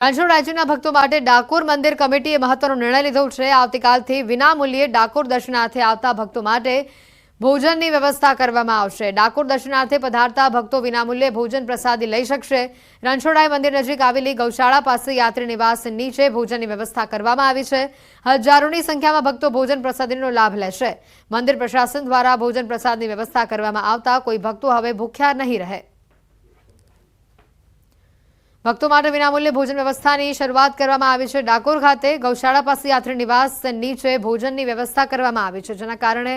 રણછોડ રાજ્યના ભક્તો માટે ડાકોર મંદિર કમિટીએ મહત્વનો નિર્ણય લીધો છે। આવતીકાલથી વિનામૂલ્યે ડાકોર દર્શનાર્થે આવતા ભક્તો માટે ભોજનની વ્યવસ્થા કરવામાં આવશે। ડાકોર દર્શનાર્થે પધારતા ભક્તો વિનામૂલ્યે ભોજન પ્રસાદી લઈ શકશે। રણછોડરાય મંદિર નજીક આવેલી ગૌશાળા પાસે યાત્રી નિવાસ નીચે ભોજનની વ્યવસ્થા કરવામાં આવી છે। હજારોની સંખ્યામાં ભક્તો ભોજન પ્રસાદીનો લાભ લેશે। મંદિર પ્રશાસન દ્વારા ભોજન પ્રસાદની વ્યવસ્થા કરવામાં આવતા કોઈ ભક્તો હવે ભૂખ્યા નહીં રહે। ભક્તો માટે વિનામૂલ્યે ભોજન વ્યવસ્થાની શરૂઆત કરવામાં આવી છે। ડાકોર ખાતે ગૌશાળા પાસે યાત્રી નિવાસ નીચે ભોજનની વ્યવસ્થા કરવામાં આવી છે, જેના કારણે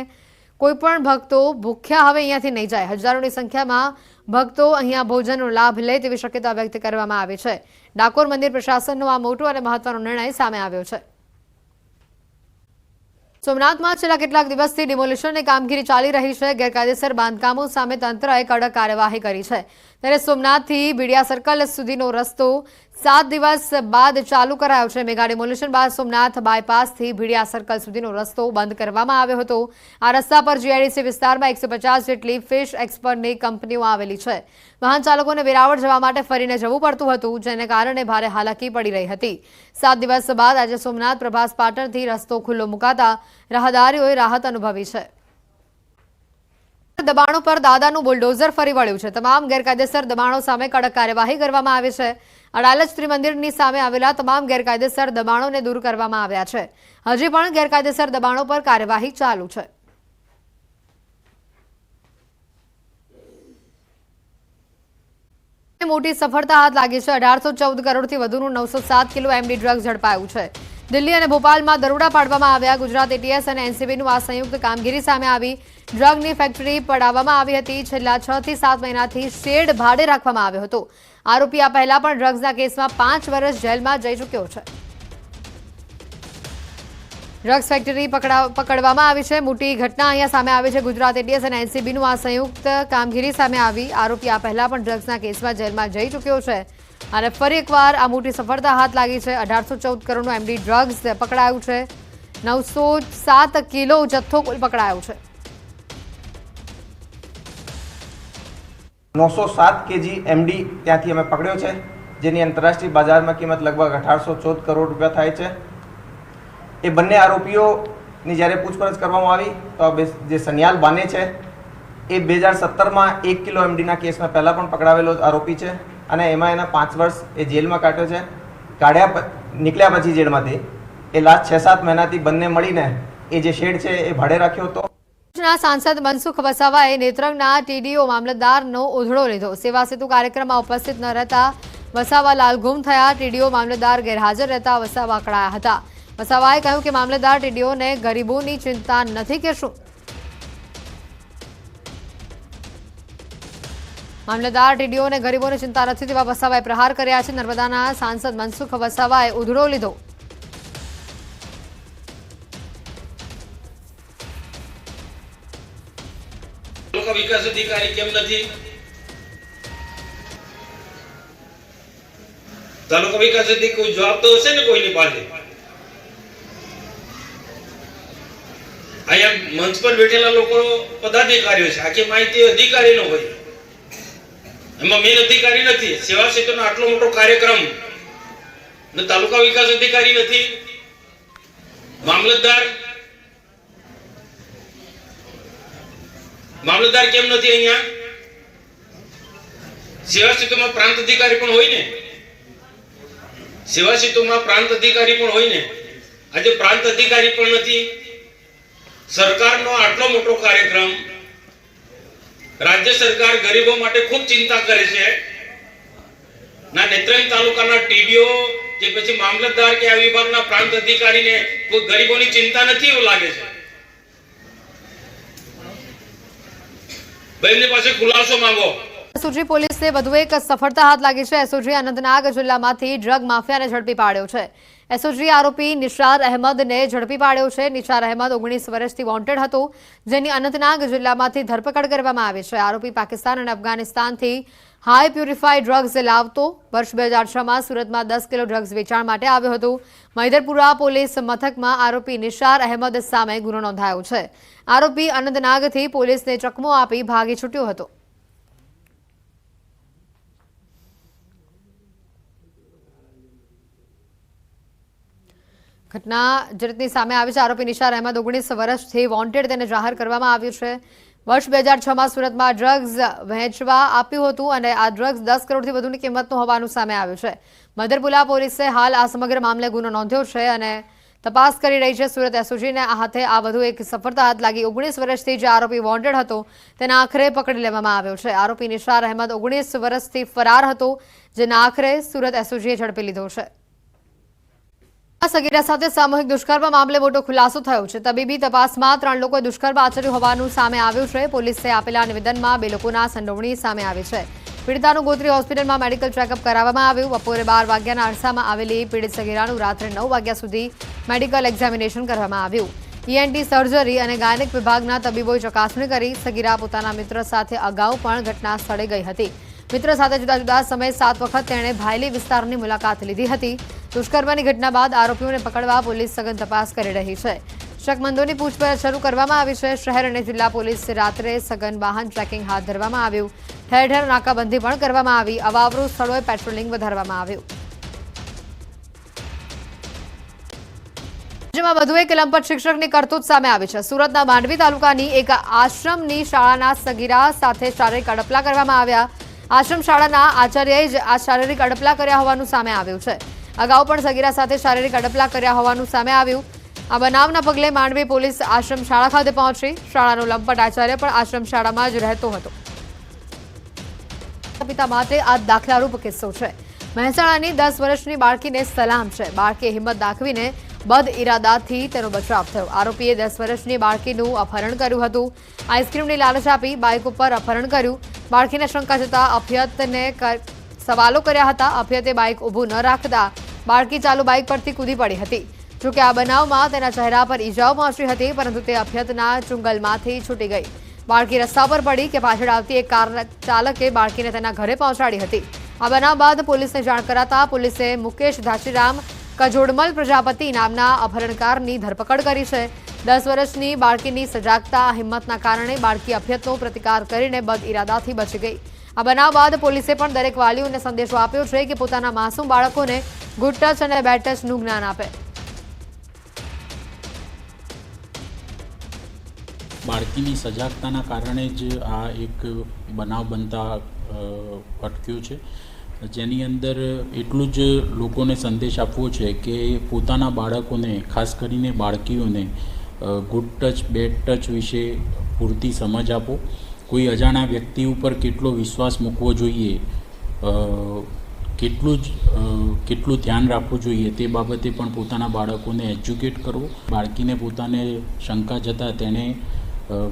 કોઈપણ ભક્તો ભૂખ્યા હવે અહીંયાથી નહીં જાય। હજારોની સંખ્યામાં ભક્તો અહીંયા ભોજનનો લાભ લે તેવી શક્યતા વ્યક્ત કરવામાં આવી છે। ડાકોર મંદિર પ્રશાસનનો આ મોટો અને મહત્વનો નિર્ણય સામે આવ્યો છે। સોમનાથમાં છેલ્લા કેટલાક દિવસથી ડિમોલિશનની કામગીરી ચાલી રહી છે। ગેરકાયદેસર બાંધકામો સામે તંત્રએ કડક કાર્યવાહી કરી છે। ત્યારે સોમનાથથી બીડિયા સર્કલ સુધીનો રસ્તો 7 દિવસ બાદ ચાલુ કરાયો છે। મેગા ડિમોલિશન બાદ સોમનાથ બાયપાસથી બીડિયા સર્કલ સુધીનો રસ્તો બંધ કરવામાં આવ્યો હતો। આ રસ્તા પર જીઆઈડીસી વિસ્તારમાં 150 જેટલી ફિશ એક્સપર્ટની કંપનીઓ આવેલી છે। વાહન ચાલકોને વેરાવળ જવા માટે ફરીને જવું પડતું હતું, જેને કારણે ભારે હાલાકી પડી રહી હતી। 7 દિવસ બાદ આજે સોમનાથ પ્રભાસ પાટણથી રસ્તો ખુલ્લો મુકાતા રાહદારીઓએ રાહત અનુભવી છે। દબાણો પર દાદાનું બુલડોઝર ફરી વળ્યું છે। તમામ ગેરકાયદેસર દબાણો સામે કડક કાર્યવાહી કરવામાં આવી છે। અડાલજ ત્રિમંદિરની સામે આવેલા તમામ ગેરકાયદેસર દબાણોને દૂર કરવામાં આવ્યા છે। હજી પણ ગેરકાયદેસર દબાણો પર કાર્યવાહી ચાલુ છે। મોટી સફળતા હાથ લાગી છે। 1814 કરોડથી વધુનું 907 કિલો એમડી ડ્રગ્સ ઝડપાયું છે। દિલ્હી અને ભોપાલમાં દરોડા પાડવામાં આવ્યા। ગુજરાત એટીએસ અને એનસીબીનું આ સંયુક્ત કામગીરી સામે આવી। ડ્રગની ફેક્ટરી પડાવવામાં આવી હતી। છેલ્લા 6 થી 7 મહિનાથી શેડ ભાડે રાખવામાં આવ્યો હતો। આરોપી આ પહેલા પણ ડ્રગ્સના કેસમાં 5 વર્ષ જેલમાં જઈ ચૂક્યો છે। ડ્રગ્સ ફેક્ટરી પકડવામાં આવી છે। મોટી ઘટના અહીંયા સામે આવી છે। ગુજરાત એટીએસ અને એનસીબીનું આ સંયુક્ત કામગીરી સામે આવી। આરોપી આ પહેલા પણ ડ્રગ્સના કેસમાં જેલમાં જઈ ચૂક્યો છે અને ફરી એકવાર આ મોટી સફળતા હાથ લાગી છે। 1814 કરોડનું એમડી ડ્રગ્સ પકડાયું છે। 907 કિલો જથ્થો કુલ પકડાયો છે। 907 કેજી એમડી ત્યાંથી અમે પકડ્યો છે, જેની આંતરરાષ્ટ્રીય બજારમાં કિંમત લગભગ 1814 કરોડ રૂપિયા થાય છે। એ બંને આરોપીઓની જ્યારે પૂછપરછ કરવામાં આવી તો જે સનિયાલ બાને છે એ 2017માં 1 કિલો એમડીના કેસમાં પહેલાં પણ પકડાવેલો આરોપી છે અને એમાં એના 5 વર્ષ એ જેલમાં કાઢ્યો છે। નીકળ્યા પછી જેલમાંથી એ લાસ્ટ 6-7 મહિનાથી બંને મળીને એ જે શેડ છે એ ભાડે રાખ્યો હતો। સાંસદ મનસુખ વસાવાએ નેત્રંગના ટીડીઓ મામલતદારનો ઉધડો લીધો। સેવા સેતુ કાર્યક્રમમાં ઉપસ્થિત ન રહેતા વસાવા લાલઘુમ થયા। ટીડીઓ મામલતદાર ગેરહાજર રહેતા વસાવા અકળાયા હતા। વસાવાએ કહ્યું કે મામલતદાર ટીડીઓને ગરીબોની ચિંતા નથી કે શું? મામલતદાર ટીડીઓને ગરીબોની ચિંતા નથી તેવા વસાવાએ પ્રહાર કર્યા છે। નર્મદાના સાંસદ મનસુખ વસાવાએ ઉધડો લીધો। તાલુકા વિકાસ અધિકારી કેમ નથી? તાલુકા વિકાસ અધિકારી કોઈ જવાબ તો હશે ને કોઈની પાસે? અહીંયા મંચ પર બેઠેલા લોકો પદાધિકારીઓ છે, આખી માહિતી અધિકારીનો હોય, એમાં મેન અધિકારી નથી। સેવા સેતુનો આટલો મોટો કાર્યક્રમ ને તાલુકા વિકાસ અધિકારી નથી, મામલતદાર કેમ નથી અહીંયા? સેવા સેતુમાં પ્રાંત અધિકારી પણ હોય ને, સેવા સેતુમાં પ્રાંત અધિકારી પણ હોય ને। આજે પ્રાંત અધિકારી પણ નથી। સરકારનો આટલો મોટો કાર્યક્રમ, રાજ્ય સરકાર ગરીબો માટે ખૂબ ચિંતા કરે છે ના નેત્રંગ તાલુકાના ટીડીઓ કે પછી મામલતદાર કે આ વિભાગના પ્રાંત અધિકારીને કોઈ ગરીબોની ચિંતા નથી એવું લાગે છે। બેનની પાસે ખુલાસો માંગો। એસઓજી પોલીસને વધુ એક સફળતા હાથ લાગી છે। એસઓજી અનંતનાગ જિલ્લામાંથી ડ્રગ માફિયાને ઝડપી પાડ્યો છે। એસઓજી આરોપી નિશાર અહેમદને ઝડપી પાડ્યો છે। નિશાર અહેમદ 19 વર્ષથી વોન્ટેડ હતો, જેની અનંતનાગ જિલ્લામાંથી ધરપકડ કરવામાં આવી છે। આરોપી પાકિસ્તાન અને અફઘાનિસ્તાનથી હાઈ પ્યુરિફાઈડ ડ્રગ્સ લાવતો। વર્ષ 2006માં સુરતમાં 10 કિલો ડ્રગ્સ વેચાણ માટે આવ્યો હતો। મૈદરપુરા પોલીસ મથકમાં આરોપી નિશાર અહેમદ સામે ગુનો નોંધાયો છે। આરોપી અનંતનાગથી પોલીસને ચકમો આપી ભાગી છૂટ્યો હતો। ઘટના જે રીતની સામે આવી છે, આરોપી નિશાર અહેમદ 19 વર્ષથી વોન્ટેડ તેને જાહેર કરવામાં આવ્યું છે. વર્ષ 2006માં સુરતમાં ડ્રગ્સ વહેંચવા આપ્યું હતું અને આ ડ્રગ્સ 10 કરોડથી વધુની કિંમતનું હોવાનું સામે આવ્યું છે. મધરપુરા પોલીસે હાલ આ સમગ્ર મામલે ગુનો નોંધ્યો છે અને તપાસ કરી રહી છે. સુરત એસઓજીને હાથે આ વધુ એક સફળતા હાથ લાગી. 19 વર્ષથી જે આરોપી વોન્ટેડ હતો તેને આખરે પકડી લેવામાં આવ્યો છે. આરોપી નિશાર અહેમદ 19 વર્ષથી ફરાર હતો, જેને આખરે સુરત એસઓજીએ ઝડપી લીધો છે. સગીરા સાથે સામૂહિક દુષ્કર્મ મામલે મોટો ખુલાસો થયો છે. તબીબી તપાસમાં 3 લોકોએ દુષ્કર્મ આચર્યું હોવાનું સામે આવ્યું છે. પોલીસે આપેલા નિવેદનમાં 2 લોકોના સંડોવણી સામે આવી છે. પીડિતાનું ગોત્રી હોસ્પિટલમાં મેડિકલ ચેકઅપ કરાવવામાં આવ્યું. બપોરે 12 વાગ્યાના અરસામાં આવેલી પીડિત સગીરાનું રાત્રે 9 વાગ્યા સુધી મેડિકલ એક્ઝામિનેશન કરવામાં આવ્યું. ENT સર્જરી અને ગાયનેક વિભાગના તબીબોએ ચકાસણી કરી. સગીરા પોતાના મિત્ર સાથે અગાઉ પણ ઘટના સ્થળે ગઈ હતી. મિત્ર સાથે જુદા જુદા સમયે 7 વખત તેણે ભાયલી વિસ્તારની મુલાકાત લીધી હતી. દુષ્કર્મની ઘટના બાદ આરોપીઓને પકડવા પોલીસ સઘન તપાસ કરી રહી છે. શકમંદોની પૂછપરછ શરૂ કરવામાં આવી છે. શહેર અને જિલ્લા પોલીસ રાત્રે સઘન વાહન ટ્રેકિંગ હાથ ધરવામાં આવ્યું. ઠેર ઠેર નાકાબંધી પણ કરવામાં આવી. અવાવરૂ સ્થળોએ પેટ્રોલિંગ વધારવામાં આવ્યું. રાજ્યમાં વધુ એક લંપટ શિક્ષકની કરતૂત સામે આવી છે. સુરતના માંડવી તાલુકાની એક આશ્રમની શાળાના સગીરા સાથે શારીરિક અડપલા કરવામાં આવ્યા. આશ્રમ શાળાના આચાર્યએ જ આ શારીરિક અડપલા કર્યા હોવાનું સામે આવ્યું છે. અગાઉ પણ સગીરા સાથે શારીરિક અડપલા કર્યા હોવાનું સામે આવ્યું. આ બનાવના પગલે માંડવી પોલીસ આશ્રમ શાળા ખાતે પહોંચી. શાળાનો લંપટ આચાર્ય પણ આશ્રમ શાળામાં જ રહેતો હતો. પિતા માટે આ દાખલારૂપ કિસ્સો છે. મહેસાણાની 10 વર્ષની બાળકીને સલામ છે. બાળકીએ હિંમત દાખવીને બદ ઇરાદાથી તેનો બચાવ થયો. આરોપીએ 10 વર્ષની બાળકીનું અપહરણ કર્યું હતું. આઈસ્ક્રીમની લાલચ આપી બાઇક ઉપર અપહરણ કર્યું. બાળકીને શંકા જતા અભ્યતને સવાલો કર્યા હતા. અભ્યતે બાઇક ઊભું ન રાખતા બાળકી ચાલુ બાઇક પરથી કૂદી પડી હતી. જોકે આ બનાવમાં તેના ચહેરા પર ઈજાઓ પહોંચી હતી, પરંતુ તે અભ્યતના ચુંગલમાંથી છૂટી ગઈ. બાળકી રસ્તા પર પડી કે પાછળ આવતી એક કાર ચાલકે બાળકીને તેના ઘરે પહોંચાડી હતી. આ બનાવ બાદ પોલીસને જાણ કરાતા પોલીસે મુકેશ ધાચીરામ કજોડમલ પ્રજાપતિ નામના અપહરણકારની ધરપકડ કરી છે. 10 વર્ષની બાળકીની સજાગતા હિંમતના કારણે બાળકી અભ્યતનો પ્રતિકાર કરીને બદ ઇરાદાથી બચી ગઈ. આ બનાવ બાદ પોલીસે પણ દરેક વાલીઓને સંદેશો આપ્યો છે કે પોતાના માસૂમ બાળકોને ગુડ ટચ અને બેડ ટચનું જ્ઞાન આપે. બાળકીની સજાગતાના કારણે જ આ એક બનાવ બનતા અટક્યો છે, જેની અંદર એટલું જ લોકોને સંદેશ આપવો છે કે પોતાના બાળકોને, ખાસ કરીને બાળકીઓને ગુડ ટચ બેડ ટચ વિશે પૂરતી સમજ આપો. કોઈ અજાણ્યા વ્યક્તિ ઉપર કેટલો વિશ્વાસ મૂકવો જોઈએ, કેટલું ધ્યાન રાખવું જોઈએ તે બાબતે પણ પોતાના બાળકોને એજ્યુકેટ કરવો. બાળકીને પોતાને શંકા જતાં તેણે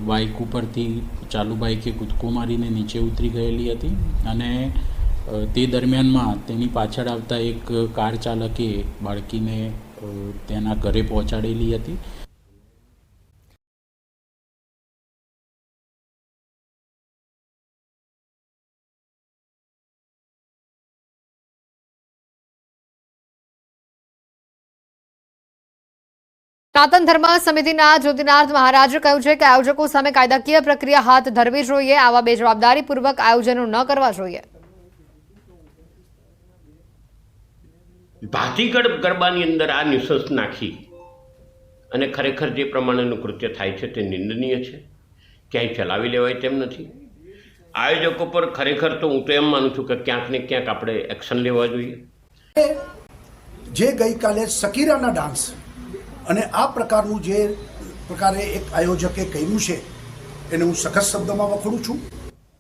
બાઇક ઉપરથી ચાલુ બાઇકે કૂદકો મારીને નીચે ઉતરી ગયેલી હતી અને તે દરમિયાનમાં તેની પાછળ આવતા એક કાર ચાલકે બાળકીને તેના ઘરે પહોંચાડેલી હતી. સનાતન ધર્મ સમિતિના જ્યોતિનાથ મહારાજે કહ્યું છે કે આયોજકો સામે કાયદાકીય પ્રક્રિયા હાથ ધરવી જોઈએ. આવા બેજવાબદારીપૂર્વક આયોજનો ન કરવા જોઈએ. ભાતીગઢ ગરબાની અંદર આ નિશંસ નાખી અને ખરેખર જે પ્રમાણેનું કૃત્ય થાય છે તે નિંદનીય છે. ક્યાંય ચલાવી લેવાય તેમ નથી. આયોજકો પર ખરેખર તો હું તો એમ માનું છું કે ક્યાંક ને ક્યાંક આપણે એક્શન લેવા જોઈએ. જે ગઈકાલે સકીરાના ડાન્સ અને આ પ્રકારનું જે પ્રકારે એક આયોજકે કર્યું છે એને હું સખત શબ્દોમાં વખોડું છું.